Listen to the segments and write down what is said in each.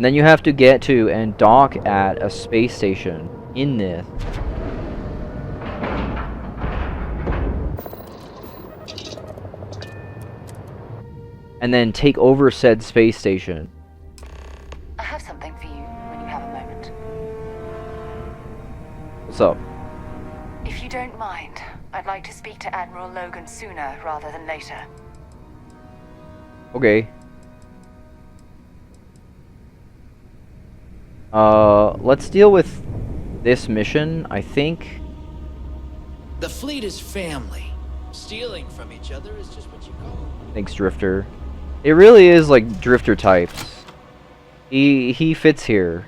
And then you have to get to and dock at a space station in this. And then take over said space station. I have something for you when you have a moment. What's up? If you don't mind, I'd like to speak to Admiral Logan sooner rather than later. Okay. Let's deal with this mission, I think. The fleet is family. Stealing from each other is just what you call it. Thanks, Drifter. It really is like Drifter types. He fits here.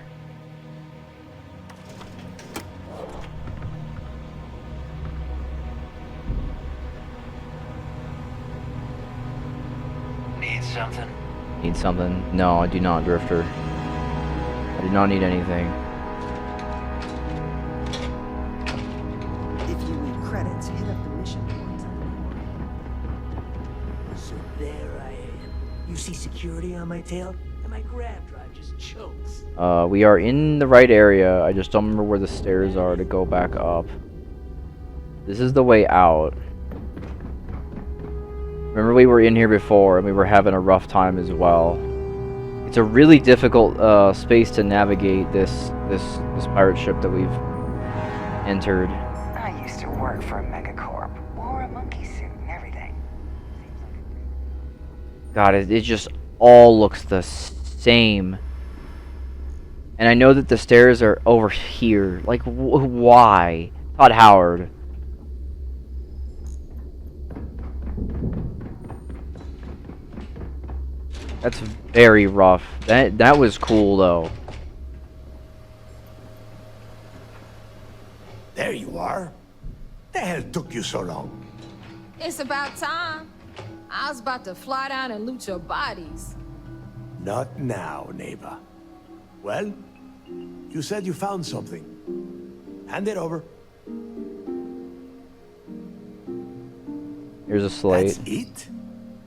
Need something? Need something? No, I do not, Drifter. I do not need anything. If you need credits, hit up the mission points. So there I am. You see security on my tail, and my grab drive just chokes. We are in the right area. I just don't remember where the stairs are to go back up. This is the way out. Remember, we were in here before, and we were having a rough time as well. It's a really difficult space to navigate this pirate ship that we've entered. I used to work for a megacorp. Wore a monkey suit and everything. God, it just all looks the same. And I know that the stairs are over here. Like, why? Todd Howard. That's very rough. That was cool, though. There you are. The hell took you so long? It's about time. I was about to fly down and loot your bodies. Not now, neighbor. Well, you said you found something. Hand it over. Here's a slate. That's it?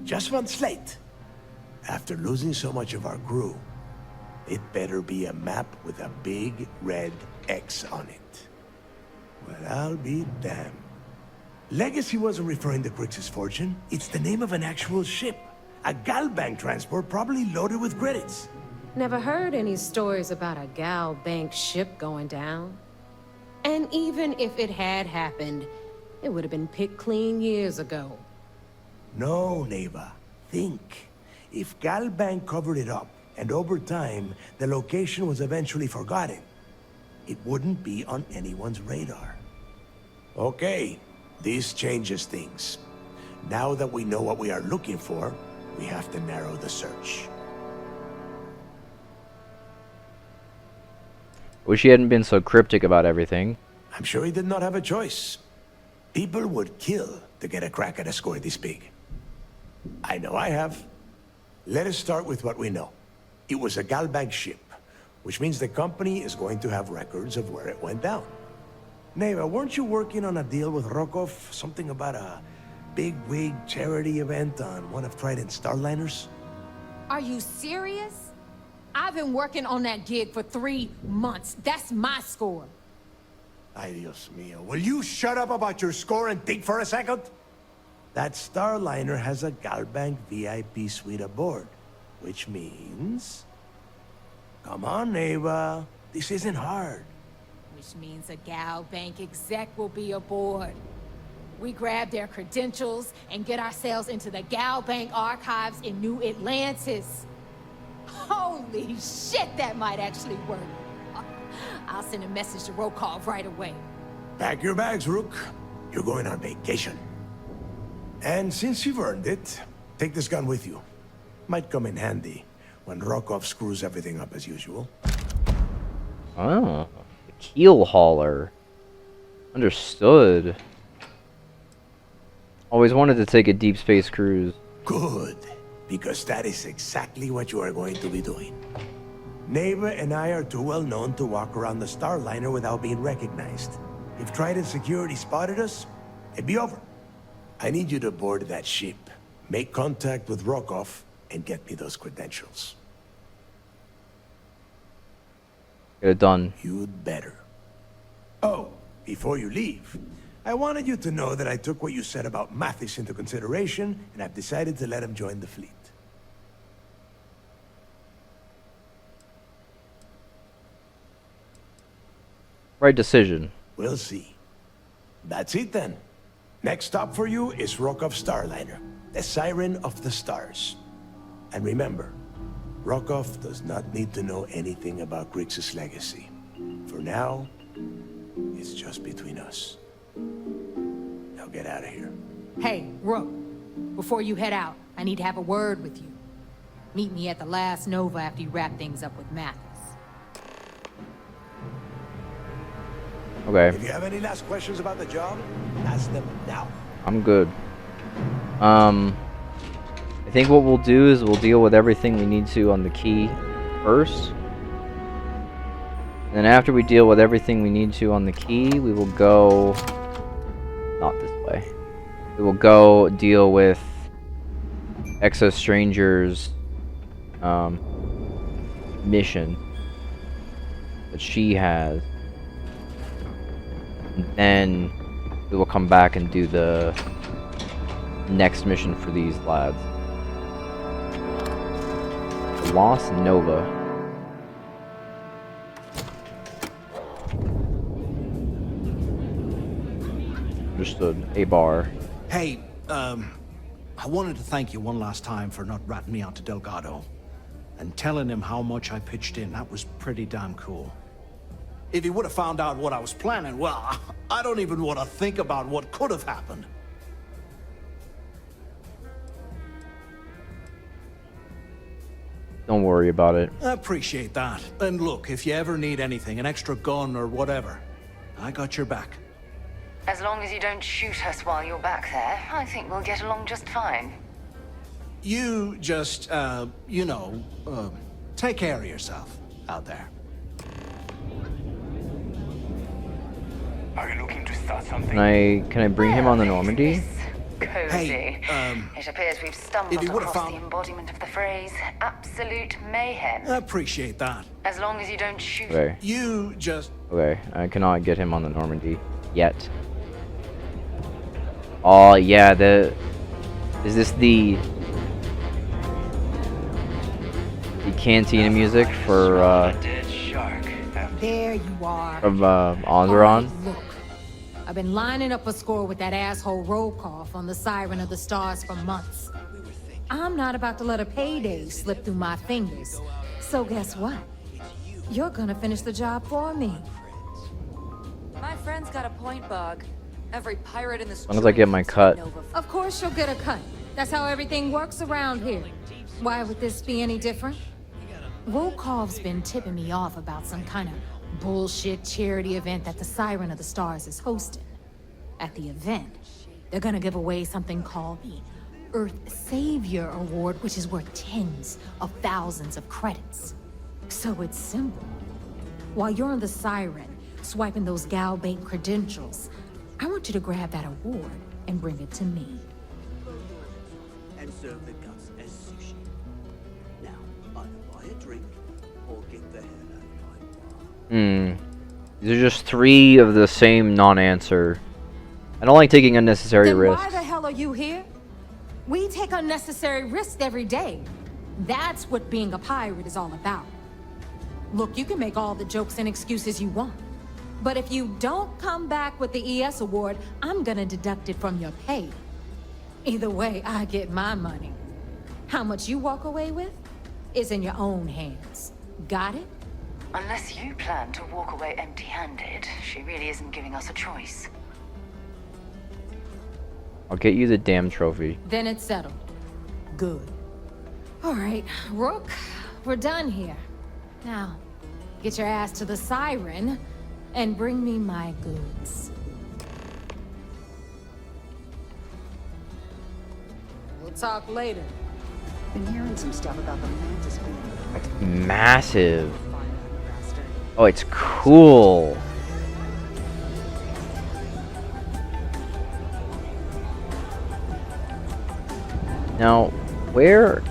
Just one slate. After losing so much of our crew, it better be a map with a big red X on it. Well, I'll be damned. Legacy wasn't referring to Crix's fortune. It's the name of an actual ship. A Galbank transport probably loaded with credits. Never heard any stories about a Galbank ship going down. And even if it had happened, it would have been picked clean years ago. No, neighbor. Think. If Galbank covered it up, and over time, the location was eventually forgotten, it wouldn't be on anyone's radar. Okay, this changes things. Now that we know what we are looking for, we have to narrow the search. Wish he hadn't been so cryptic about everything. I'm sure he did not have a choice. People would kill to get a crack at a score this big. I know I have. Let us start with what we know. It was a Galbank ship, which means the company is going to have records of where it went down. Neighbor, weren't you working on a deal with Rokov? Something about a big-wig charity event on one of Trident's Starliners? Are you serious? I've been working on that gig for 3 months. That's my score. Ay, Dios mío. Will you shut up about your score and think for a second? That Starliner has a Galbank VIP suite aboard, which means... Come on, neighbor. This isn't hard. Which means a Galbank exec will be aboard. We grab their credentials and get ourselves into the Galbank archives in New Atlantis. Holy shit, that might actually work. I'll send a message to Rokov right away. Pack your bags, Rook. You're going on vacation. And since you've earned it, take this gun with you. Might come in handy when Rokov screws everything up as usual. Oh, the keel hauler. Understood. Always wanted to take a deep space cruise. Good, because that is exactly what you are going to be doing. Neighbor and I are too well known to walk around the Starliner without being recognized. If Trident security spotted us, it'd be over. I need you to board that ship, make contact with Rokov, and get me those credentials. Get it done. You'd better. Oh, before you leave, I wanted you to know that I took what you said about Mathis into consideration, and I've decided to let him join the fleet. Right decision. We'll see. That's it then. Next stop for you is Rokov Starliner, the Siren of the Stars. And remember, Rokov does not need to know anything about Grixis' legacy. For now, it's just between us. Now get out of here. Hey, Rook, before you head out, I need to have a word with you. Meet me at the last Nova after you wrap things up with Mathis. Okay. If you have any last questions about the job, ask them now. I'm good. I think what we'll do is we'll deal with everything we need to on the key first. And then after we deal with everything we need to on the key, we will go... not this way. We will go deal with Exo Stranger's mission that she has. And then we will come back and do the next mission for these lads. Lost Nova. Understood. A bar. Hey, I wanted to thank you one last time for not ratting me out to Delgato. And telling him how much I pitched in. That was pretty damn cool. If he would have found out what I was planning, well, I don't even want to think about what could have happened. Don't worry about it. I appreciate that. And look, if you ever need anything, an extra gun or whatever, I got your back. As long as you don't shoot us while you're back there, I think we'll get along just fine. You just, take care of yourself out there. Are you looking to start something? Can I bring him on the Normandy? Cozy. Hey, it appears we've stumbled if you would've across found- the embodiment of the phrase absolute mayhem. I appreciate that. As long as you don't shoot. Okay. You just... Okay. I cannot get him on the Normandy yet. Oh yeah. Is this the cantina music for Dead shark. There you are. from Onderon? Alright, look, I've been lining up a score with that asshole Rokoff on the Siren of the Stars for months. I'm not about to let a payday slip through my fingers. So guess what? You're gonna finish the job for me. My friend's got a point, Bug. Every pirate in the As long as I get my cut. Of course you'll get a cut. That's how everything works around here. Why would this be any different? Rokov's been tipping me off about some kind of bullshit charity event that the Siren of the Stars is hosting. At the event, they're gonna give away something called the Earth Savior Award, which is worth tens of thousands of credits. So it's simple. While you're on the Siren, swiping those Galbank credentials, I want you to grab that award and bring it to me. And serve the guts as sushi. Now, either buy a drink or get the hell out of my bar. These are just 3 of the same non-answer. I don't like taking unnecessary Then risks. why the hell are you here? We take unnecessary risks every day. That's what being a pirate is all about. Look, you can make all the jokes and excuses you want. But if you don't come back with the ES award, I'm gonna deduct it from your pay. Either way, I get my money. How much you walk away with is in your own hands. Got it? Unless you plan to walk away empty-handed, she really isn't giving us a choice. I'll get you the damn trophy. Then it's settled. Good. All right, Rook, we're done here. Now, get your ass to the Siren and bring me my goods. We'll talk later. Been hearing some stuff about the Mantis being Massive. Oh, it's cool. Now, where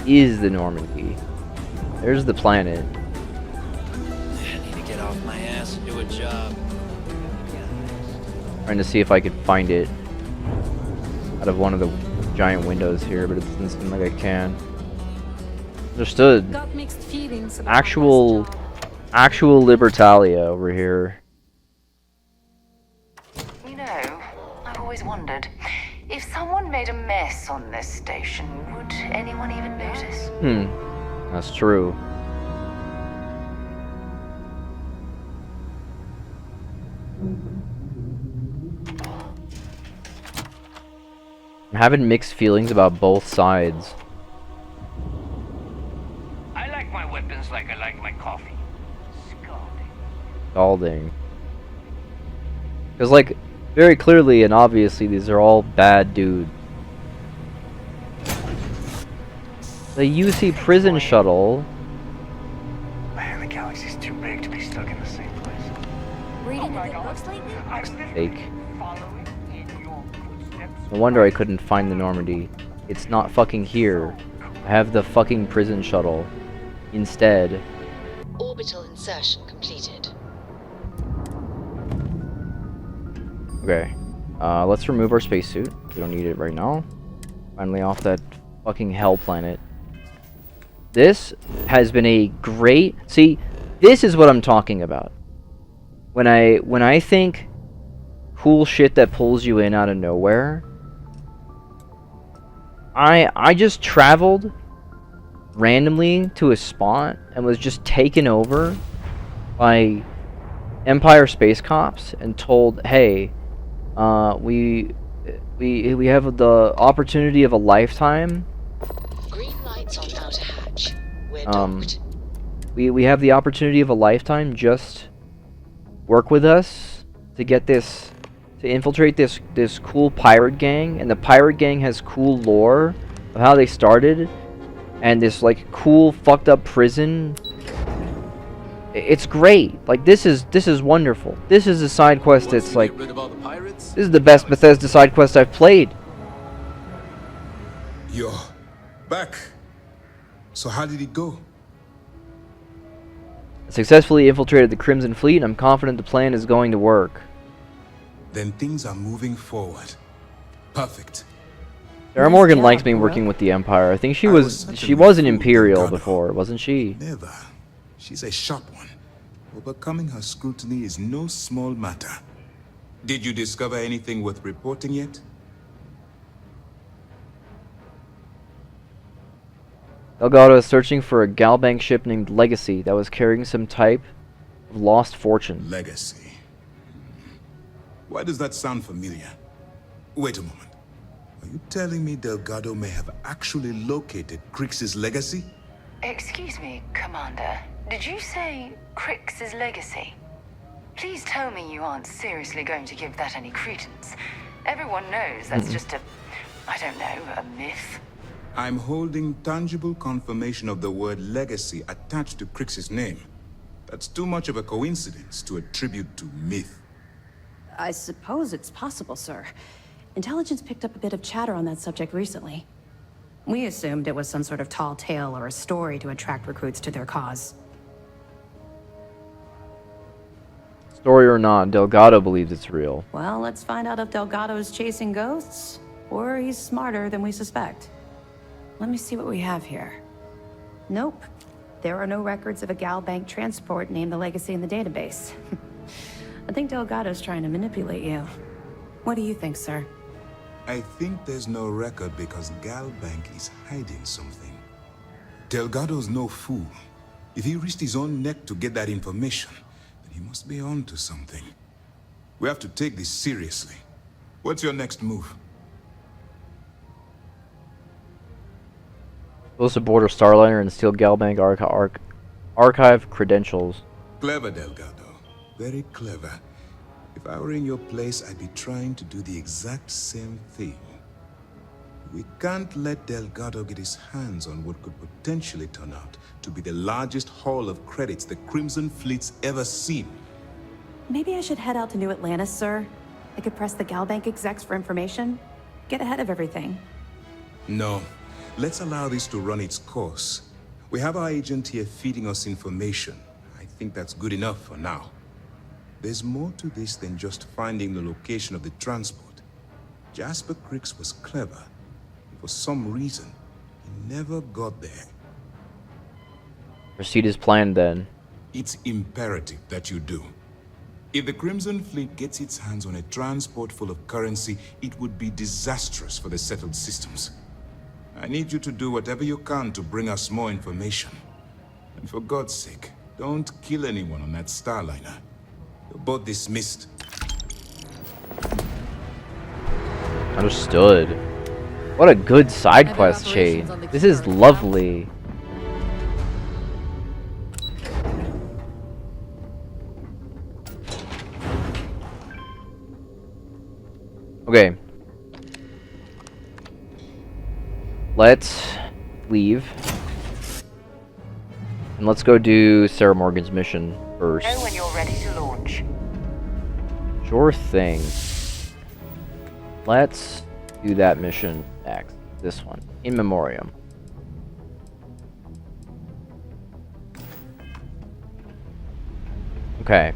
is the Normandy? There's the planet. Trying to see if I could find it out of one of the giant windows here, but it doesn't seem like I can. Understood. Got mixed feelings about Actual Libertalia over here. You know, I've always wondered, if someone made a mess on this station, would anyone even notice? That's true. I'm having mixed feelings about both sides. I like my weapons like I like my coffee. Scalding. Scalding. Because, like, very clearly and obviously, these are all bad dudes. The UC prison shuttle. Man, the galaxy's too big to be stuck in the same place. Reading a good books lately? Fake. Following in your footsteps. No wonder I couldn't find the Normandy. It's not fucking here. I have the fucking prison shuttle. Instead. Orbital insertion completed. Okay. Let's remove our spacesuit. We don't need it right now. Finally off that fucking hell planet. This has been a great... See, this is what I'm talking about. When I think cool shit that pulls you in out of nowhere, I just traveled randomly to a spot and was just taken over by Empire space cops and told, "Hey, we have the opportunity of a lifetime. Green lights on outer hatch. We're docked. We have the opportunity of a lifetime. Just work with us to get this, to infiltrate this cool pirate gang, and the pirate gang has cool lore of how they started, and this like cool fucked up prison. It's great. Like this is wonderful. This is a side quest that's like, this is the best Bethesda side quest I've played. You're back. So how did it go? I successfully infiltrated the Crimson Fleet, and I'm confident the plan is going to work. Then things are moving forward. Perfect. Sarah Morgan likes me working with the Empire. I think she was an Imperial before, wasn't she? Never. She's a sharp one. Overcoming her scrutiny is no small matter. Did you discover anything worth reporting yet? Delgato is searching for a Galbank ship named Legacy that was carrying some type of lost fortune. Legacy. Why does that sound familiar? Wait a moment. Are you telling me Delgado may have actually located Crix's legacy? Excuse me, Commander. Did you say Crix's legacy? Please tell me you aren't seriously going to give that any credence. Everyone knows that's just a, I don't know, a myth. I'm holding tangible confirmation of the word legacy attached to Crix's name. That's too much of a coincidence to attribute to myth. I suppose it's possible, sir. Intelligence picked up a bit of chatter on that subject recently. We assumed it was some sort of tall tale or a story to attract recruits to their cause. Story or not, Delgado believes it's real. Well, let's find out if Delgado's chasing ghosts, or he's smarter than we suspect. Let me see what we have here. Nope. There are no records of a Galbank transport named the Legacy in the database. I think Delgado's trying to manipulate you. What do you think, sir? I think there's no record because Galbank is hiding something. Delgado's no fool. If he risked his own neck to get that information, then he must be on to something. We have to take this seriously. What's your next move? Supposed to board a Starliner and steal Galbank archive credentials. Clever, Delgado. Very clever. If I were in your place, I'd be trying to do the exact same thing. We can't let Delgado get his hands on what could potentially turn out to be the largest haul of credits the Crimson Fleet's ever seen. Maybe I should head out to New Atlantis, sir. I could press the Galbank execs for information. Get ahead of everything. No. Let's allow this to run its course. We have our agent here feeding us information. I think that's good enough for now. There's more to this than just finding the location of the transport. Jasper Cricks was clever. For some reason, he never got there. Proceed as planned then. It's imperative that you do. If the Crimson Fleet gets its hands on a transport full of currency, it would be disastrous for the settled systems. I need you to do whatever you can to bring us more information. And for God's sake, don't kill anyone on that Starliner. You're both dismissed. Understood. What a good side quest chain. This is lovely. Okay. Let's leave. And let's go do Sarah Morgan's mission first. Know when you're ready to launch. Sure thing. Let's do that mission next. This one. In Memoriam. Okay.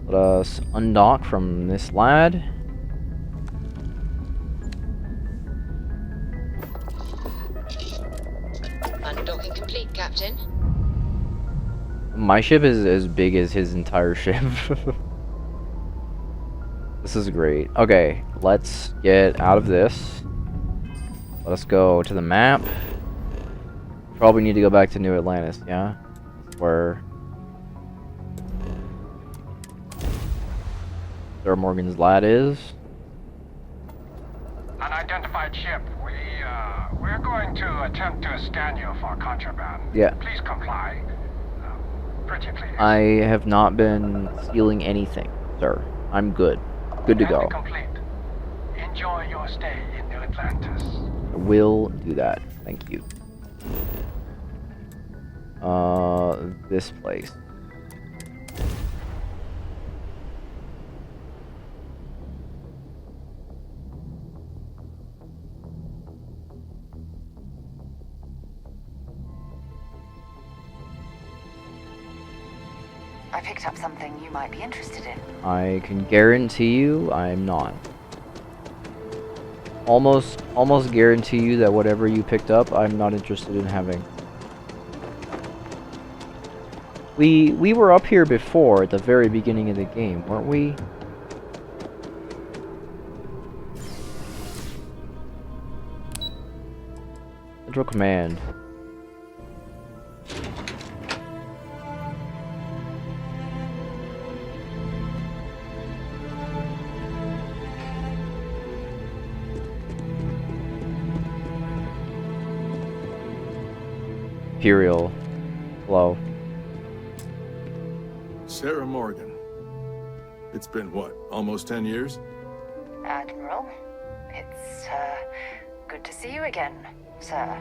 Let us undock from this lad. Undocking complete, Captain. My ship is as big as his entire ship. This is great. Okay, let's get out of this. Let us go to the map. Probably need to go back to New Atlantis, yeah? Where Sarah Morgan's lad is. Unidentified ship. We're going to attempt to scan you for contraband. Yeah. Please comply. Pretty please. I have not been stealing anything, sir. I'm good. Good to go. Complete. Enjoy your stay in New Atlantis. I will do that. Thank you. This place. I picked up something you might be interested in. I can guarantee you I'm not. Almost guarantee you that whatever you picked up, I'm not interested in having. We were up here before at the very beginning of the game, weren't we? Central Command. Imperial flow. Sarah Morgan. It's been what, almost 10 years? Admiral, it's good to see you again, sir.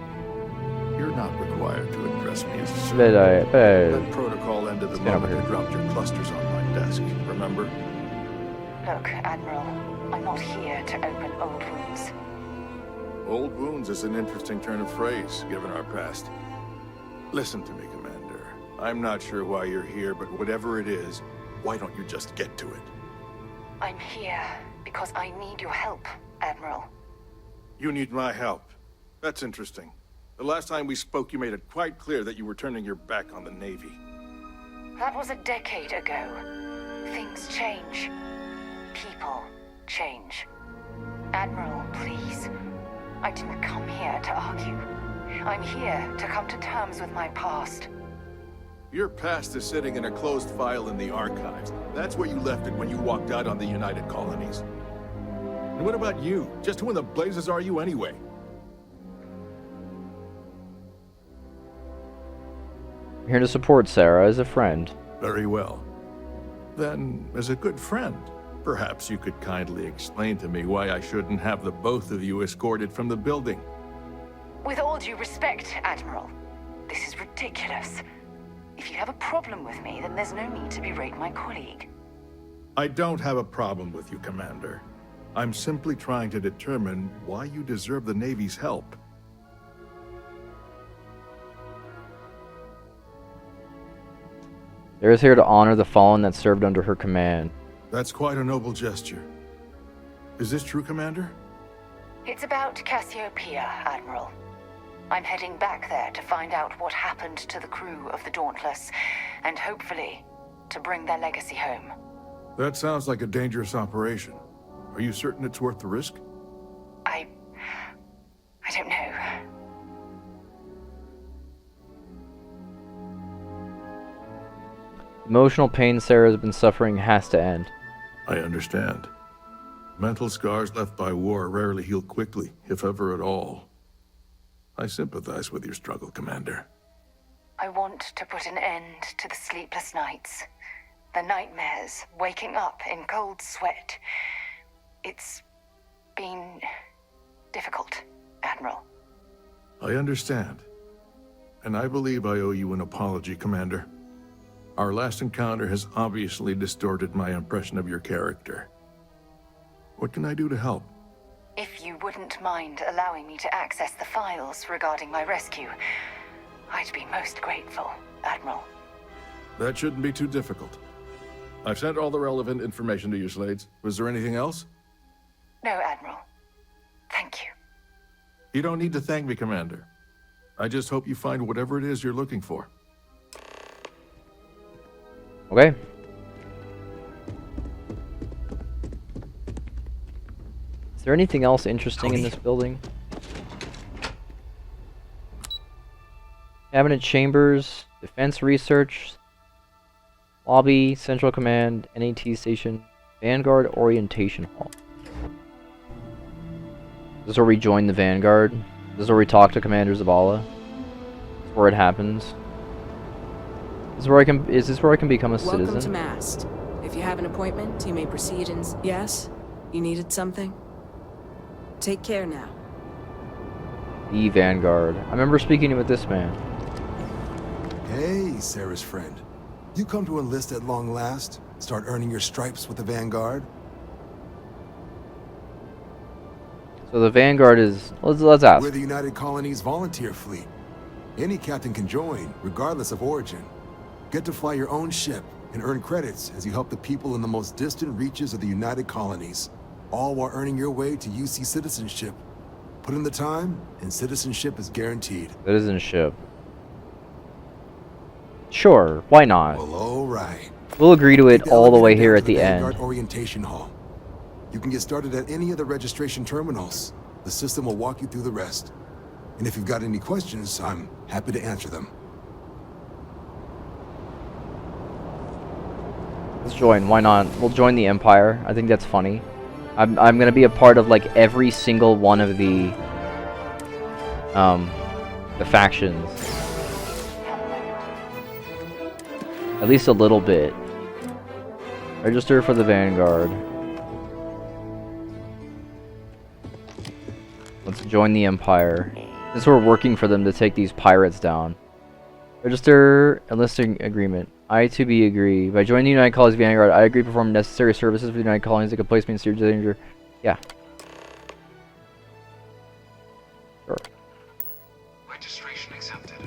You're not required to address me as sir. But That protocol ended the moment you dropped your clusters on my desk, remember? Look, Admiral, I'm not here to open old wounds. Old wounds is an interesting turn of phrase, given our past. Listen to me, Commander. I'm not sure why you're here, but whatever it is, why don't you just get to it? I'm here because I need your help, Admiral. You need my help. That's interesting. The last time we spoke, you made it quite clear that you were turning your back on the Navy. That was a decade ago. Things change. People change. Admiral, please. I didn't come here to argue. I'm here to come to terms with my past. Your past is sitting in a closed file in the archives. That's where you left it when you walked out on the United Colonies. And what about you? Just who in the blazes are you anyway? I'm here to support Sarah as a friend. Very well. Then, as a good friend, perhaps you could kindly explain to me why I shouldn't have the both of you escorted from the building. With all due respect, Admiral, this is ridiculous. If you have a problem with me, then there's no need to berate my colleague. I don't have a problem with you, Commander. I'm simply trying to determine why you deserve the Navy's help. There is here to honor the fallen that served under her command. That's quite a noble gesture. Is this true, Commander? It's about Cassiopeia, Admiral. I'm heading back there to find out what happened to the crew of the Dauntless, and hopefully, to bring their legacy home. That sounds like a dangerous operation. Are you certain it's worth the risk? I don't know. Emotional pain Sarah has been suffering has to end. I understand. Mental scars left by war rarely heal quickly, if ever at all. I sympathize with your struggle, Commander. I want to put an end to the sleepless nights, the nightmares, waking up in cold sweat. It's been difficult, Admiral. I understand. And I believe I owe you an apology, Commander. Our last encounter has obviously distorted my impression of your character. What can I do to help? If you wouldn't mind allowing me to access the files regarding my rescue, I'd be most grateful, Admiral. That shouldn't be too difficult. I've sent all the relevant information to you, Slades. Was there anything else? No, Admiral. Thank you. You don't need to thank me, Commander. I just hope you find whatever it is you're looking for. Okay. Is there anything else interesting in this building? Cabinet chambers, defense research, lobby, central command, NAT station, Vanguard orientation hall. This is where we join the Vanguard. This is where we talk to Commander Zavala. This is where it happens. Is this where I can become a citizen? Welcome to Mast. If you have an appointment, you may proceed and... Yes? You needed something? Take care now. The Vanguard. I remember speaking with this man. Hey, Sarah's friend. You come to enlist at long last? Start earning your stripes with the Vanguard? So the Vanguard is... Let's ask. We're the United Colonies volunteer fleet. Any captain can join, regardless of origin. Get to fly your own ship and earn credits as you help the people in the most distant reaches of the United Colonies, all while earning your way to UC citizenship. Put in the time, and citizenship is guaranteed. Citizenship. Sure, why not? Well, all right. We'll agree to it all the way here at the Vanguard end. Orientation Hall. You can get started at any of the registration terminals. The system will walk you through the rest. And if you've got any questions, I'm happy to answer them. Let's join. Why not? We'll join the Empire. I think that's funny. I'm gonna be a part of like every single one of the factions. At least a little bit. Register for the Vanguard. Let's join the Empire. Since we're working for them to take these pirates down. Register enlisting agreement. I to be agree. By joining the United Colonies Vanguard, I agree to perform necessary services for the United Colonies that could place me in serious danger. Yeah. Sure. Registration accepted.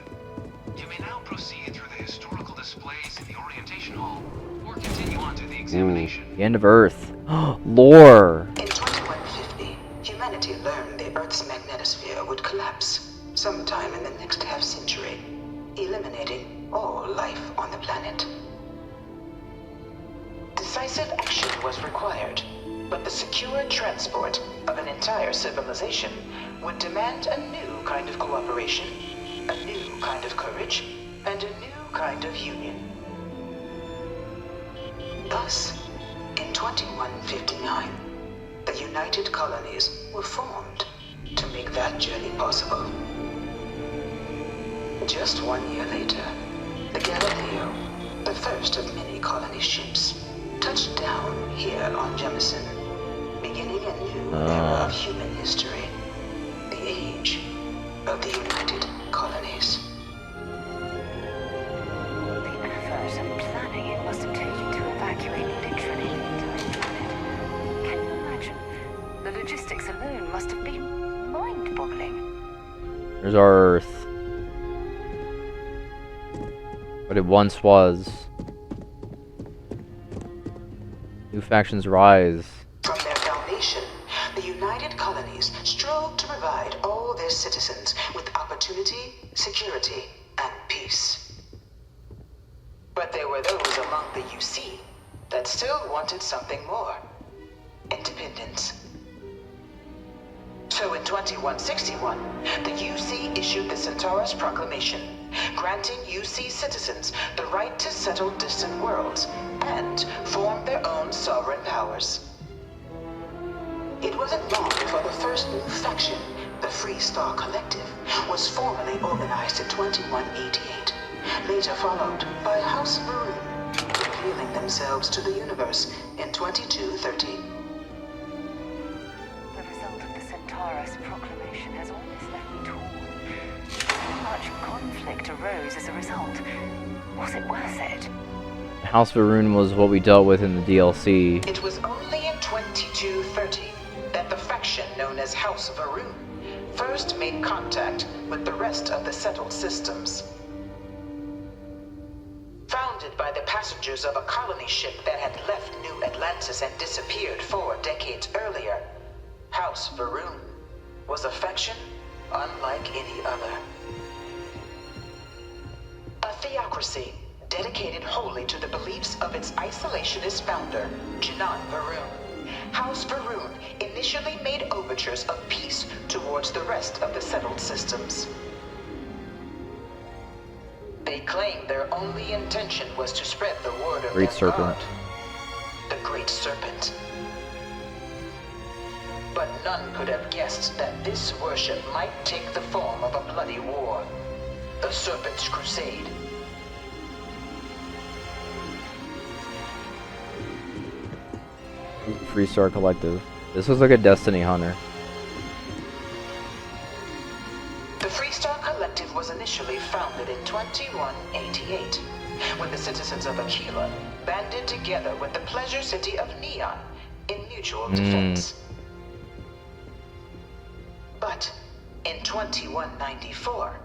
You may now proceed through the historical displays in the orientation hall, or continue on to the examination. Ooh, the end of Earth. Lore. In 2150, humanity learned the Earth's magnetosphere would collapse sometime in the next half-century, eliminating all life on the planet. Decisive action was required, but the secure transport of an entire civilization would demand a new kind of cooperation, a new kind of courage, and a new kind of union. Thus, in 2159, the United Colonies were formed to make that journey possible. Just 1 year later, the Galileo, the first of many colony ships, touched down here on Jemison, beginning a new era of human history, the age of the United Colonies. The effort and planning it must have taken to evacuate literally an entire planet. Can you imagine? The logistics alone must have been mind-boggling. There's our Earth. But it once was. New factions rise. From their foundation, the United Colonies strove to provide all their citizens with opportunity, security, and peace. But there were those among the UC that still wanted something more. Independence. So in 2161, the UC issued the Centaurus Proclamation, granting UC citizens the right to settle distant worlds and form their own sovereign powers. It wasn't long before the first new faction, the Free Star Collective, was formally organized in 2188, later followed by House Varun, revealing themselves to the universe in 2230. The result of the Centaurus Proclamation has always left me torn. So much conflict arose as a result. Was it worth it? House Varun was what we dealt with in the DLC. It was only in 2230 that the faction known as House Varun first made contact with the rest of the settled systems. Founded by the passengers of a colony ship that had left New Atlantis and disappeared 4 decades earlier, House Varun was a faction unlike any other. A theocracy dedicated wholly to the beliefs of its isolationist founder, Jinan Varun. House Varun initially made overtures of peace towards the rest of the settled systems. They claimed their only intention was to spread the word of Great their Serpent. God, the Great Serpent. But none could have guessed that this worship might take the form of a bloody war, the Serpent's Crusade. Free Star Collective. This was like a Destiny Hunter. The Free Star Collective was initially founded in 2188, when the citizens of Aquila banded together with the pleasure city of Neon in mutual defense. But in 2194,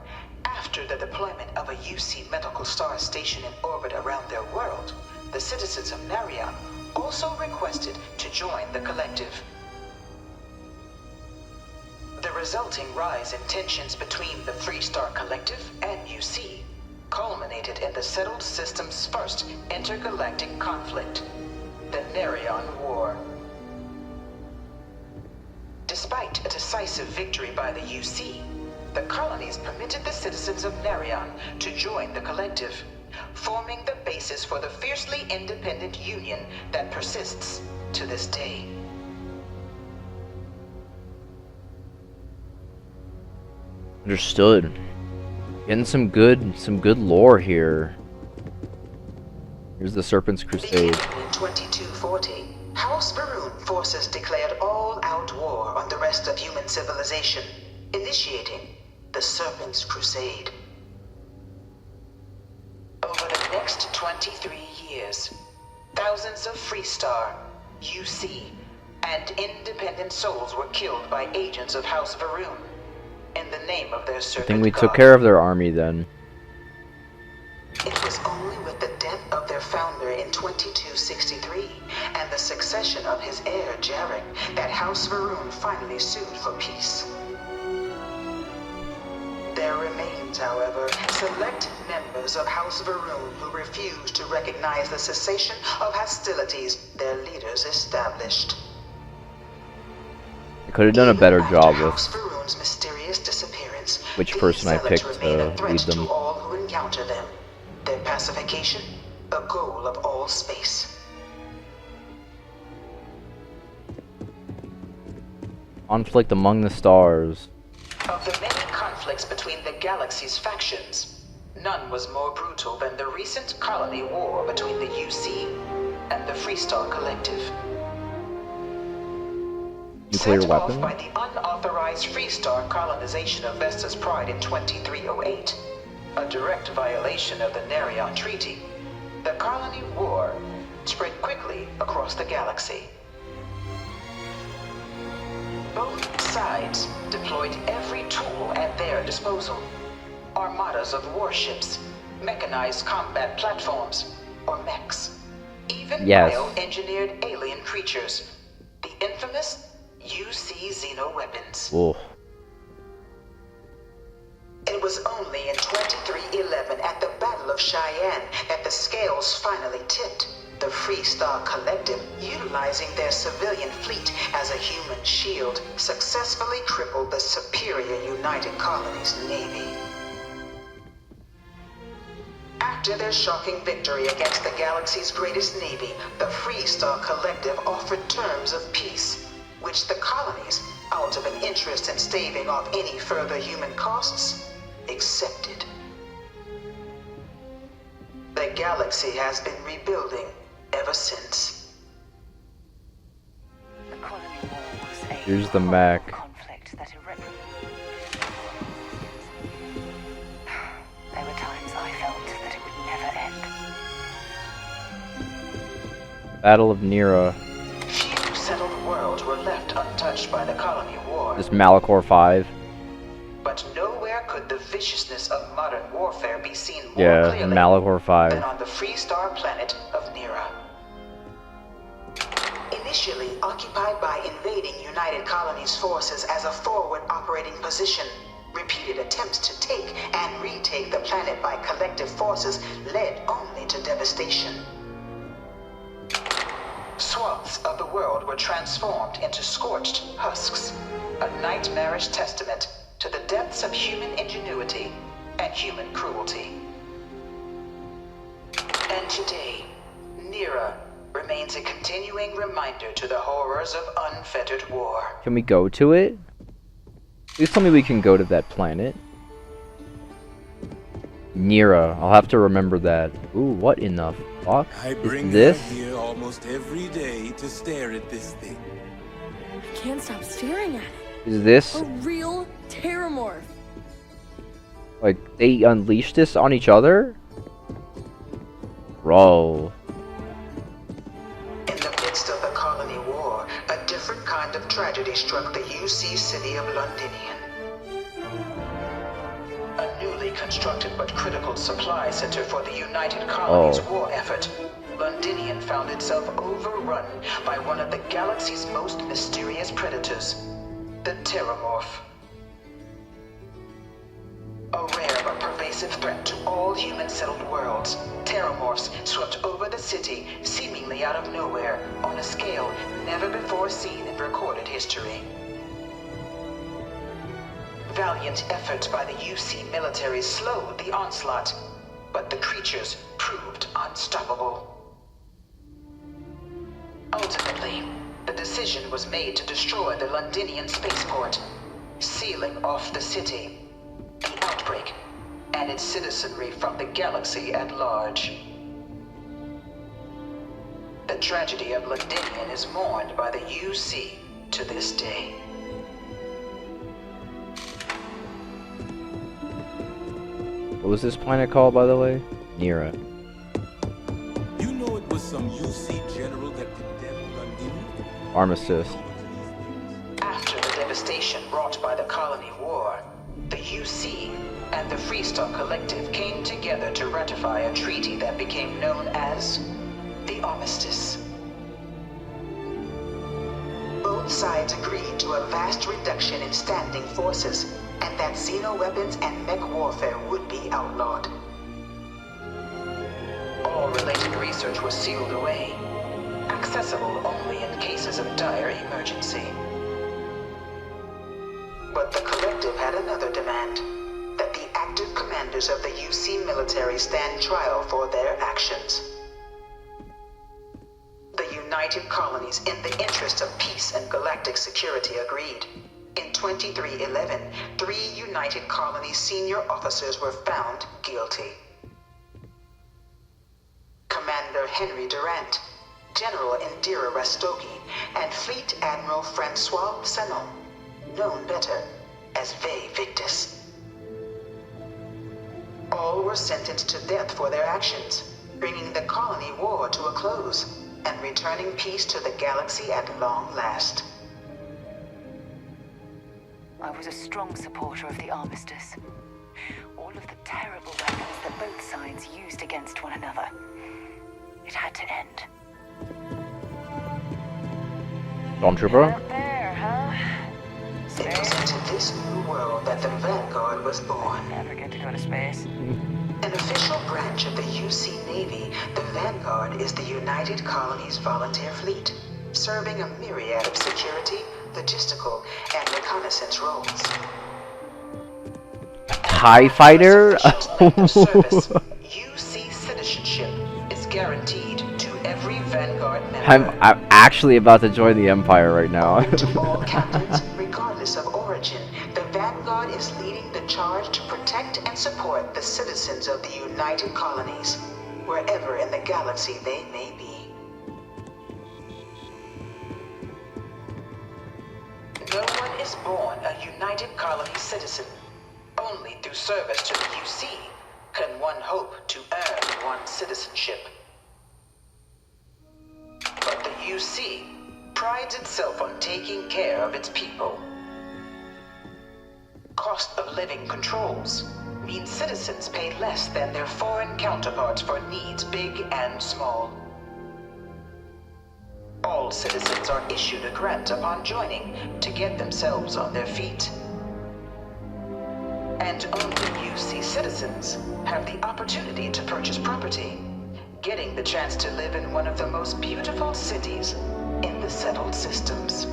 after the deployment of a UC medical star station in orbit around their world, the citizens of Narion also requested to join the collective. The resulting rise in tensions between the Free Star Collective and UC culminated in the settled system's first intergalactic conflict, the Narion War. Despite a decisive victory by the UC, the colonies permitted the citizens of Narion to join the collective, forming the basis for the fiercely independent union that persists to this day. Understood. Getting some good lore here. Here's the Serpent's Crusade. Beginning in 2240, House Varun forces declared all-out war on the rest of human civilization, initiating the Serpent's Crusade. Over the next 23 years, thousands of Free Star, UC, and independent souls were killed by agents of House Varun in the name of their I serpent think we god. took care of their army then. It was only with the death of their founder in 2263 and the succession of his heir, Jarek, that House Varun finally sued for peace. There remains, however, select members of House Varun who refuse to recognize the cessation of hostilities their leaders established. I could have done a better job with House Varun's mysterious disappearance, which person I picked remain a to threat lead to them. all who encounter them. Their pacification, a goal of all space. Conflict among the stars. Of the many conflicts between the galaxy's factions, none was more brutal than the recent colony war between the UC and the Free Star Collective. Nuclear Set weapon? off by the unauthorized Free Star colonization of Vesta's Pride in 2308, a direct violation of the Narion Treaty, the colony war spread quickly across the galaxy. Both sides deployed every tool at their disposal. Armadas of warships, mechanized combat platforms, or mechs. even Yes. bioengineered alien creatures. The infamous UC xenoweapons. Whoa. It was only in 2311 at the Battle of Cheyenne that the scales finally tipped. The Freestar Collective, utilizing their civilian fleet as a human shield, successfully crippled the superior United Colonies Navy. After their shocking victory against the galaxy's greatest navy, the Freestar Collective offered terms of peace, which the colonies, out of an interest in staving off any further human costs, accepted. The galaxy has been rebuilding ever since. The colony war was a Here's the Mac. conflict that There were times I felt that it would never end. Battle of Nera. Few settled worlds were left untouched by the colony war. This Malachor 5. But nowhere could the viciousness of modern warfare be seen more Yeah, clearly Malachor 5. than on the Freestar planet of Nera. Initially occupied by invading United Colonies forces as a forward operating position, repeated attempts to take and retake the planet by collective forces led only to devastation. Swaths of the world were transformed into scorched husks, a nightmarish testament to the depths of human ingenuity and human cruelty. And today, Nera remains a continuing reminder to the horrors of unfettered war. Can we go to it? Please tell me we can go to that planet. Nera. I'll have to remember that. Ooh, what in the fuck I bring is this? her here almost every day to stare at this thing. I can't stop staring at it. Is this A real terramorph. like they unleashed this on each other? Bro. In the midst of the colony war, a different kind of tragedy struck the UC city of Londinian. A newly constructed but critical supply center for the United Colonies war effort, Londinian found itself overrun by one of the galaxy's most mysterious predators, the Terramorph. A rare but pervasive threat to all human-settled worlds, Terramorphs swept over the city, seemingly out of nowhere, on a scale never before seen in recorded history. Valiant efforts by the UC military slowed the onslaught, but the creatures proved unstoppable. Ultimately, the decision was made to destroy the Londinian spaceport, sealing off the city, the outbreak, and its citizenry from the galaxy at large. The tragedy of Londinian is mourned by the UC to this day. What was this planet called, by the way? Nera. You know it was some UC general that condemned London? Armistice. After the devastation wrought by the colony war, the UC and the Freestar Collective came together to ratify a treaty that became known as the Armistice. Both sides agreed to a vast reduction in standing forces, and that xenoweapons and mech warfare would be outlawed. All related research was sealed away, accessible only in cases of dire emergency. But the Collective had another demand, that the active commanders of the UC military stand trial for their actions. The United Colonies, in the interest of peace and galactic security, agreed. In 2311, 3 United Colonies senior officers were found guilty. Commander Henry Durant, General Indira Rastogi, and Fleet Admiral Francois Sanon, known better as Ve Victus. All were sentenced to death for their actions, bringing the colony war to a close and returning peace to the galaxy at long last. I was a strong supporter of the Armistice. All of the terrible weapons that both sides used against one another. It had to end. Stormtrooper. It was into this new world that the Vanguard was born. Never get to go to space. An official branch of the UC Navy, the Vanguard is the United Colonies Volunteer Fleet, serving a myriad of security, logistical, and reconnaissance roles. TIE fighter? UC citizenship is guaranteed to every Vanguard member. I'm actually about to join the Empire right now. To all captains, regardless of origin, the Vanguard is leading the charge to protect and support the citizens of the United Colonies, wherever in the galaxy they may be. No one is born a United Colony citizen. Only through service to the UC can one hope to earn one's citizenship. But the UC prides itself on taking care of its people. Cost of living controls mean citizens pay less than their foreign counterparts for needs big and small. All citizens are issued a grant upon joining to get themselves on their feet. And only UC citizens have the opportunity to purchase property, getting the chance to live in one of the most beautiful cities in the settled systems.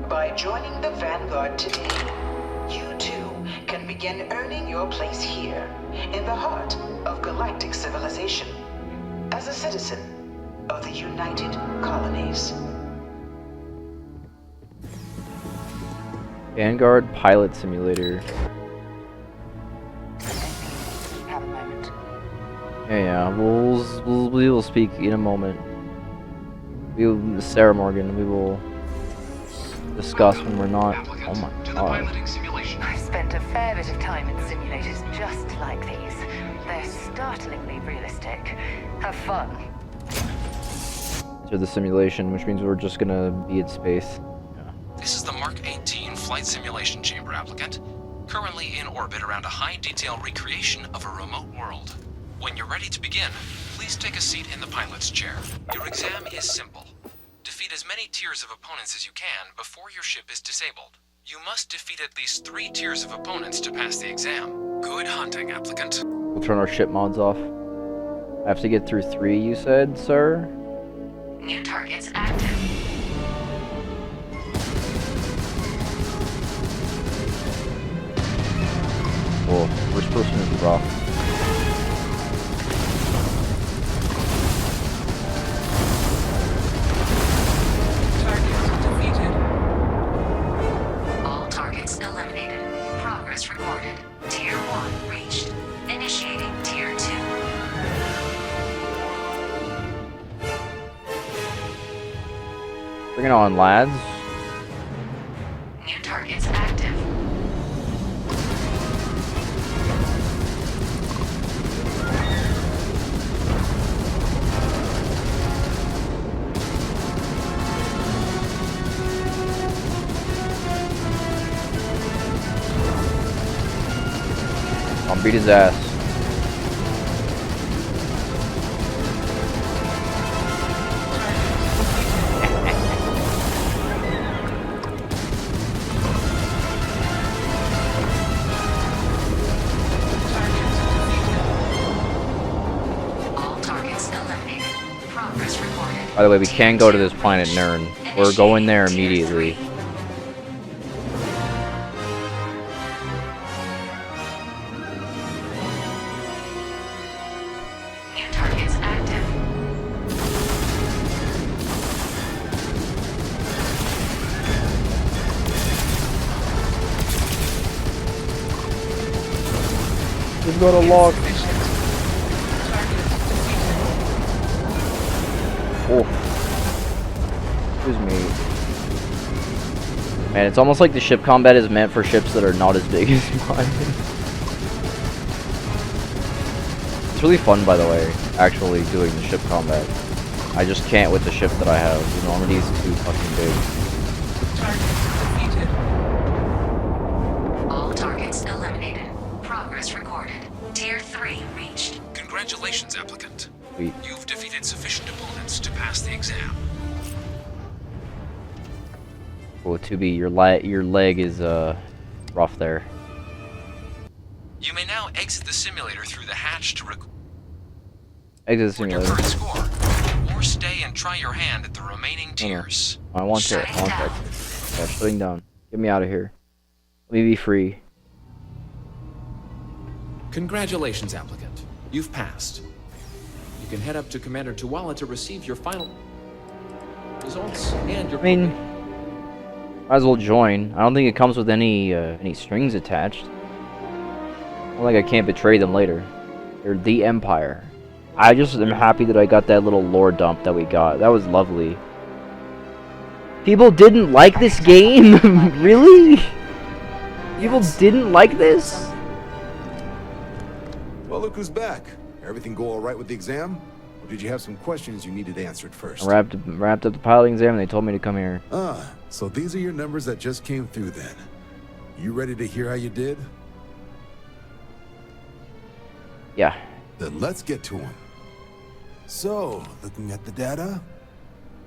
By joining the Vanguard today, you too can begin earning your place here, in the heart of galactic civilization, as a citizen of the United Colonies. Vanguard Pilot Simulator. Have a moment. Yeah, we will speak in a moment. Sarah Morgan, we will discuss when we're not. Oh my god. I've spent a fair bit of time in simulators just like these. They're startlingly realistic. Have fun. To the simulation, which means we're just gonna be in space. This is the Mark 18 Flight Simulation Chamber applicant, currently in orbit around a high-detail recreation of a remote world. When you're ready to begin, please take a seat in the pilot's chair. Your exam is simple. Defeat as many tiers of opponents as you can before your ship is disabled. You must defeat at least 3 tiers of opponents to pass the exam. Good hunting, applicant. We'll turn our ship mods off. I have to get through 3, you said, sir? New targets active. Whoa, first person is rough. All targets eliminated. Progress recorded. Tier 1 reached. Initiating Tier 2. Bring it on, lads. New targets active. I'll beat his ass. By the way, we can go to this planet Nern. We're going there immediately. New targets active. We've got a lock. Oh. Excuse me. Man, it's almost like the ship combat is meant for ships that are not as big as mine. It's really fun, by the way, actually doing the ship combat. I just can't with the ship that I have. The Normandy's too fucking big. All targets eliminated. Progress recorded. Tier 3 reached. Congratulations, applicant. Sweet. You've defeated sufficient opponents to pass the exam. Oh, to be your leg is rough there. You may now exit the simulator through the hatch to Exit the your simulator. current score, or stay and try your hand at the remaining tiers. I want to. Yeah, shutting down. Get me out of here. Let me be free. Congratulations, applicant. You've passed. You can head up to Commander Tuwala to receive your final results and your. I mean, might as well join. I don't think it comes with any strings attached. Not like I can't betray them later. They're the Empire. I just am happy that I got that little lore dump that we got. That was lovely. People didn't like this game? Really? People didn't like this? Well, look who's back. Everything go all right with the exam? Or did you have some questions you needed answered first? I wrapped up the piloting exam and they told me to come here. Ah, so these are your numbers that just came through then. You ready to hear how you did? Yeah. Then let's get to them. So, looking at the data,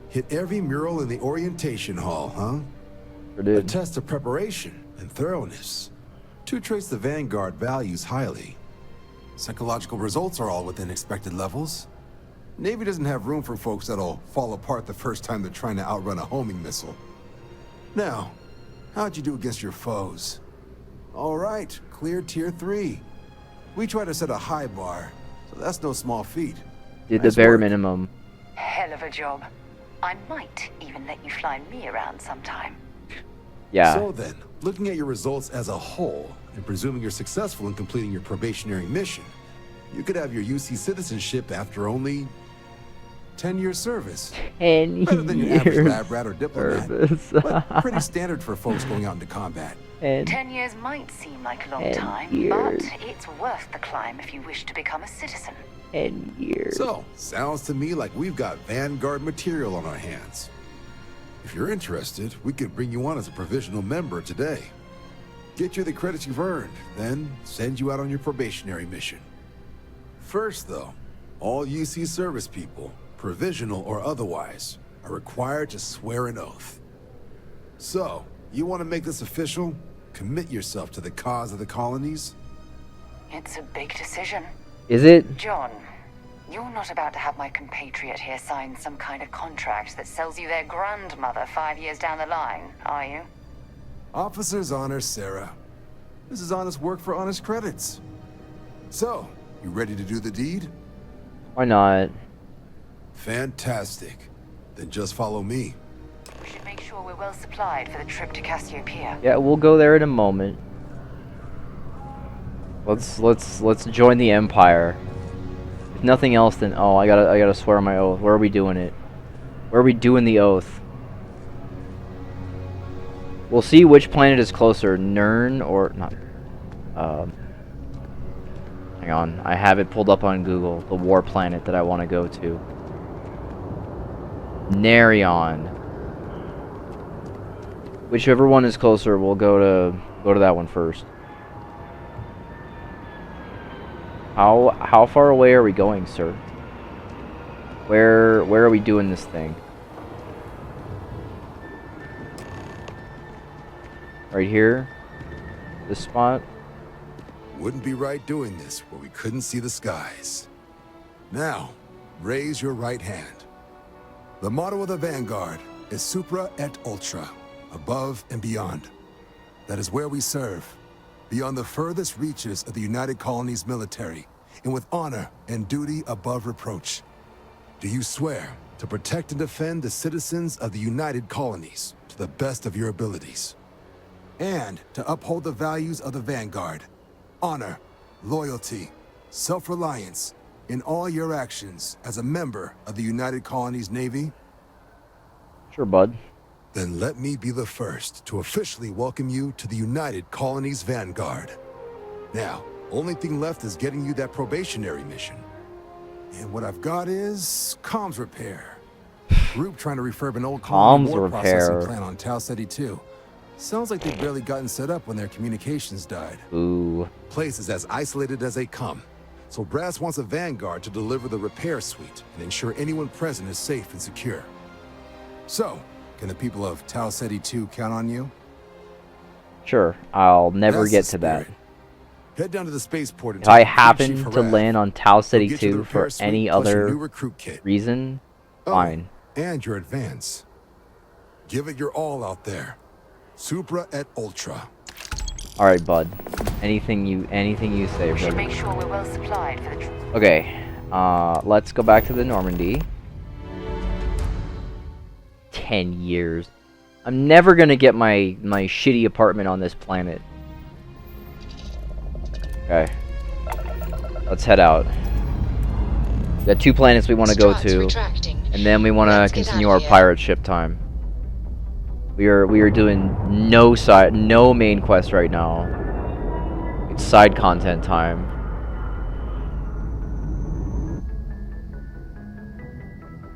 hit every mural in the orientation hall, huh? A test of preparation and thoroughness. 2 traits the Vanguard values highly. Psychological results are all within expected levels. Navy doesn't have room for folks that'll fall apart the first time they're trying to outrun a homing missile. Now, how'd you do against your foes? All right, clear tier 3. We try to set a high bar, so that's no small feat. Did the bare minimum. Hell of a job. I might even let you fly me around sometime. Yeah. So then, looking at your results as a whole, and presuming you're successful in completing your probationary mission, you could have your UC citizenship after only 10 years service. 10 Better than your average years lab rat or diplomat, service. but pretty standard for folks going out into combat. 10 years might seem like a long 10 time, years. but it's worth the climb if you wish to become a citizen. 10 years. So, sounds to me like we've got Vanguard material on our hands. If you're interested, we could bring you on as a provisional member today. Get you the credits you've earned, then send you out on your probationary mission. First, though, all UC service people, provisional or otherwise, are required to swear an oath. So, you want to make this official? Commit yourself to the cause of the colonies? It's a big decision. Is it? John, you're not about to have my compatriot here sign some kind of contract that sells you their grandmother 5 years down the line, are you? Officer's honor, Sarah. This is honest work for honest credits. So, you ready to do the deed? Why not? Fantastic. Then just follow me. We should make sure we're well supplied for the trip to Cassiopeia. Yeah, we'll go there in a moment. Let's join the Empire. If nothing else, then I gotta swear on my oath. Where are we doing it? Where are we doing the oath? We'll see which planet is closer, Nern or not. Hang on, I have it pulled up on Google. The war planet that I want to go to. Narion. Whichever one is closer, we'll go to that one first. How far away are we going, sir? Where are we doing this thing? Right here? This spot? Wouldn't be right doing this where we couldn't see the skies. Now, raise your right hand. The motto of the Vanguard is Supra et Ultra, above and beyond. That is where we serve, beyond the furthest reaches of the United Colonies military, and with honor and duty above reproach. Do you swear to protect and defend the citizens of the United Colonies to the best of your abilities? And to uphold the values of the Vanguard, honor, loyalty, self-reliance, in all your actions as a member of the United Colonies Navy? Sure, bud. Then let me be the first to officially welcome you to the United Colonies Vanguard. Now, only thing left is getting you that probationary mission. And what I've got is comms repair. Group trying to refurb an old colony war processing plant on Tau Ceti 2. Sounds like they've barely gotten set up when their communications died. Ooh. Place is as isolated as they come. So Brass wants a Vanguard to deliver the repair suite and ensure anyone present is safe and secure. So, Can the people of Tau Ceti 2 count on you? Sure, I'll never That's get the to that. spirit. Head down to the spaceport and If I talk to happen Chief to Harad. land on Tau City He'll get you the 2 for repair suite any plus your other new recruit kit. reason, Oh, fine. and your advance. Give it your all out there. Supra et Ultra. All right, bud. Anything you say, We should brother. make sure we're well supplied for the trip. Okay, let's go back to the Normandy. 10 years. I'm never gonna get my shitty apartment on this planet. Okay. Let's head out. We got 2 planets we want to go to, and then we want to continue our pirate ship time. We are doing no main quest right now. It's side content time.